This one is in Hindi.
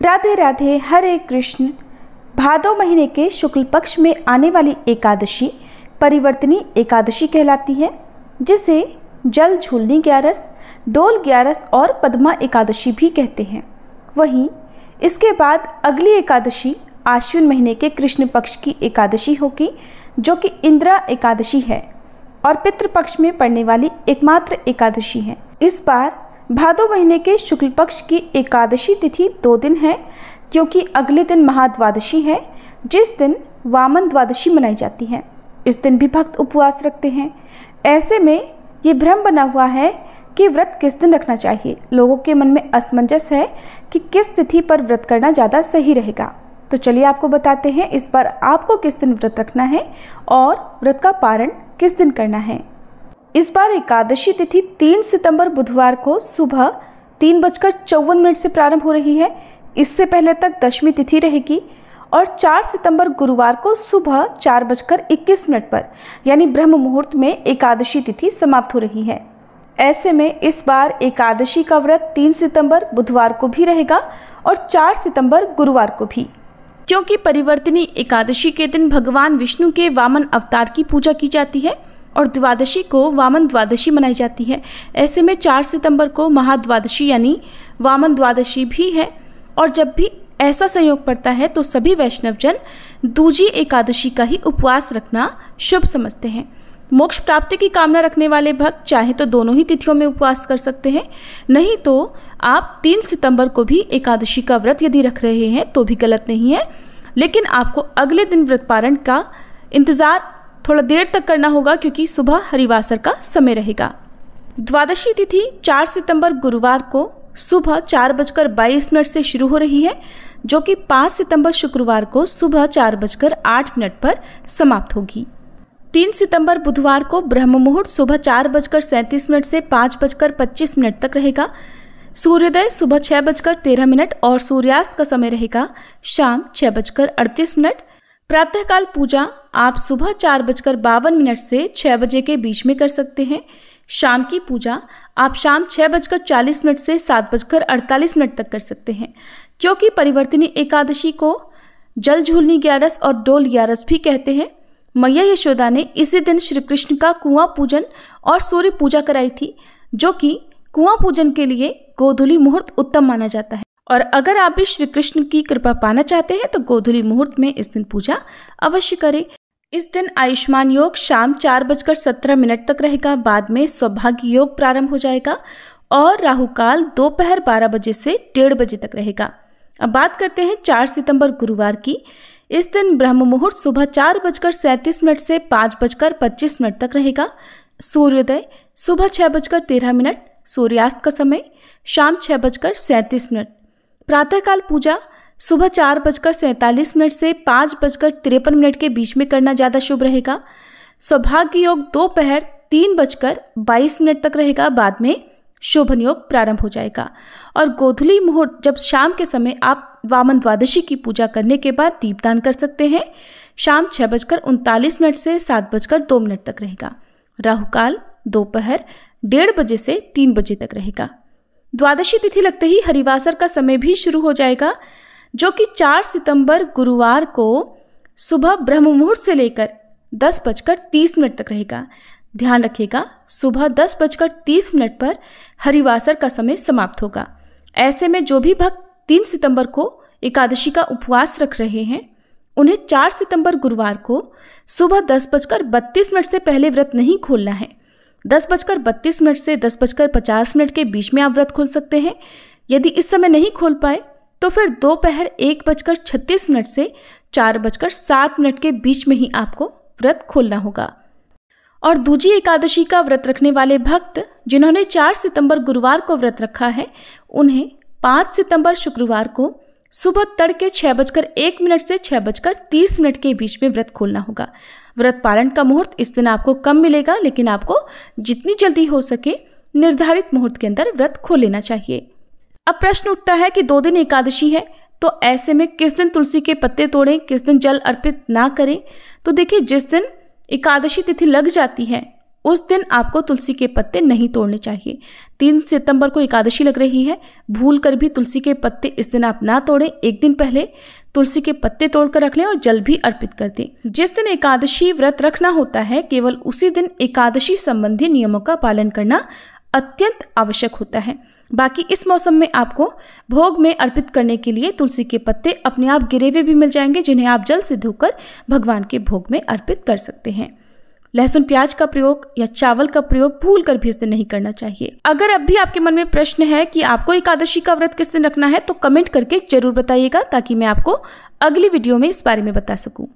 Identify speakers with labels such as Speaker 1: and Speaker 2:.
Speaker 1: राधे राधे, हरे कृष्ण। भादो महीने के शुक्ल पक्ष में आने वाली एकादशी परिवर्तनी एकादशी कहलाती है, जिसे जल झूलनी ग्यारस, डोल ग्यारस और पद्मा एकादशी भी कहते हैं। वहीं इसके बाद अगली एकादशी आश्विन महीने के कृष्ण पक्ष की एकादशी होगी, जो कि इंदिरा एकादशी है और पितृपक्ष में पड़ने वाली एकमात्र एकादशी है। इस बार भादो महीने के शुक्ल पक्ष की एकादशी तिथि 2 दिन है, क्योंकि अगले दिन महाद्वादशी है, जिस दिन वामन द्वादशी मनाई जाती है। इस दिन भी भक्त उपवास रखते हैं। ऐसे में ये भ्रम बना हुआ है कि व्रत किस दिन रखना चाहिए। लोगों के मन में असमंजस है कि किस तिथि पर व्रत करना ज़्यादा सही रहेगा। तो चलिए आपको बताते हैं इस बार आपको किस दिन व्रत रखना है और व्रत का पारण किस दिन करना है। इस बार एकादशी तिथि 3 सितंबर बुधवार को सुबह 3:54 से प्रारंभ हो रही है। इससे पहले तक दशमी तिथि रहेगी और 4 सितंबर गुरुवार को सुबह 4:21 पर यानी ब्रह्म मुहूर्त में एकादशी तिथि समाप्त हो रही है। ऐसे में इस बार एकादशी का व्रत 3 सितंबर बुधवार को भी रहेगा और 4 सितंबर गुरुवार को भी, क्योंकि परिवर्तनी एकादशी के दिन भगवान विष्णु के वामन अवतार की पूजा की जाती है और द्वादशी को वामन द्वादशी मनाई जाती है। ऐसे में 4 सितंबर को महाद्वादशी यानी वामन द्वादशी भी है और जब भी ऐसा संयोग पड़ता है तो सभी वैष्णवजन दूजी एकादशी का ही उपवास रखना शुभ समझते हैं। मोक्ष प्राप्ति की कामना रखने वाले भक्त चाहे तो दोनों ही तिथियों में उपवास कर सकते हैं, नहीं तो आप 3 सितंबर को भी एकादशी का व्रत यदि रख रहे हैं तो भी गलत नहीं है, लेकिन आपको अगले दिन व्रत पारण का इंतज़ार थोड़ा देर तक करना होगा, क्योंकि सुबह हरिवासर का समय रहेगा। द्वादशी तिथि 4 सितंबर गुरुवार को सुबह 4:22 से शुरू हो रही है, जो कि 5 सितंबर शुक्रवार को सुबह 4:08 पर समाप्त होगी। 3 सितंबर बुधवार को ब्रह्म मुहूर्त सुबह 4:37 से 5:25 तक रहेगा। सूर्योदय सुबह 6:13 और सूर्यास्त का समय रहेगा शाम 6:38। प्रातःकाल पूजा आप सुबह 4:52 से 6 बजे के बीच में कर सकते हैं। शाम की पूजा आप शाम 6:40 से 7:48 तक कर सकते हैं। क्योंकि परिवर्तनी एकादशी को जल झूलनी ग्यारस और डोल ग्यारस भी कहते हैं, मैया यशोदा ने इसी दिन श्री कृष्ण का कुआं पूजन और सूर्य पूजा कराई थी, जो कि कुआं पूजन के लिए गोधूली मुहूर्त उत्तम माना जाता है। और अगर आप भी श्री कृष्ण की कृपा पाना चाहते हैं तो गोधूली मुहूर्त में इस दिन पूजा अवश्य करें। इस दिन आयुष्मान योग शाम 4:17 तक रहेगा। बाद में सौभाग्य योग प्रारंभ हो जाएगा और राहु काल दोपहर 12 बजे से 1:30 बजे तक रहेगा। अब बात करते हैं 4 सितंबर गुरुवार की। इस दिन ब्रह्म मुहूर्त सुबह 4:37 से 5:25 तक रहेगा। सूर्योदय सुबह 6:13, सूर्यास्त का समय शाम 6:37। प्रातःकाल पूजा सुबह 4:47 से 5:53 के बीच में करना ज़्यादा शुभ रहेगा। सौभाग्य योग दोपहर 3:22 तक रहेगा। बाद में शोभन योग प्रारंभ हो जाएगा और गोधूली मुहूर्त जब शाम के समय आप वामन द्वादशी की पूजा करने के बाद दीपदान कर सकते हैं। शाम 6:39 से 7:02 तक रहेगा। राहुकाल दोपहर 1:30 बजे से 3 बजे तक रहेगा। द्वादशी तिथि लगते ही हरिवासर का समय भी शुरू हो जाएगा, जो कि 4 सितंबर गुरुवार को सुबह ब्रह्म मुहूर्त से लेकर 10:30 तक रहेगा। ध्यान रखिएगा, सुबह 10:30 पर हरिवासर का समय समाप्त होगा। ऐसे में जो भी भक्त 3 सितंबर को एकादशी का उपवास रख रहे हैं, उन्हें 4 सितंबर गुरुवार को सुबह 10:32 से पहले व्रत नहीं खोलना है। 10:32 से 10:50 के बीच में आप व्रत खोल सकते हैं। यदि इस समय नहीं खोल पाए तो फिर दोपहर 1:36 से 4:07 के बीच में ही आपको व्रत खोलना होगा। और दूजी एकादशी का व्रत रखने वाले भक्त जिन्होंने 4 सितंबर गुरुवार को व्रत रखा है, उन्हें 5 सितंबर शुक्रवार को सुबह तड़के 6:01 से 6:30 के बीच में व्रत खोलना होगा। व्रत पारण का मुहूर्त इस दिन आपको कम मिलेगा, लेकिन आपको जितनी जल्दी हो सके निर्धारित मुहूर्त के अंदर व्रत खोल लेना चाहिए। अब प्रश्न उठता है कि 2 दिन एकादशी है, तो ऐसे में किस दिन तुलसी के पत्ते तोड़ें, किस दिन जल अर्पित ना करें। तो देखिए, जिस दिन एकादशी तिथि लग जाती है उस दिन आपको तुलसी के पत्ते नहीं तोड़ने चाहिए। 3 सितंबर को एकादशी लग रही है, भूल कर भी तुलसी के पत्ते इस दिन आप ना तोड़ें। एक दिन पहले तुलसी के पत्ते तोड़कर रख लें और जल भी अर्पित कर दें। जिस दिन एकादशी व्रत रखना होता है, केवल उसी दिन एकादशी संबंधी नियमों का पालन करना अत्यंत आवश्यक होता है। बाकी इस मौसम में आपको भोग में अर्पित करने के लिए तुलसी के पत्ते अपने आप गिरे हुए भी मिल जाएंगे, जिन्हें आप जल से धोकर भगवान के भोग में अर्पित कर सकते हैं। लहसुन प्याज का प्रयोग या चावल का प्रयोग भूल कर भी इस दिन नहीं करना चाहिए। अगर अब भी आपके मन में प्रश्न है कि आपको एकादशी का व्रत किस दिन रखना है, तो कमेंट करके जरूर बताइएगा, ताकि मैं आपको अगली वीडियो में इस बारे में बता सकूं।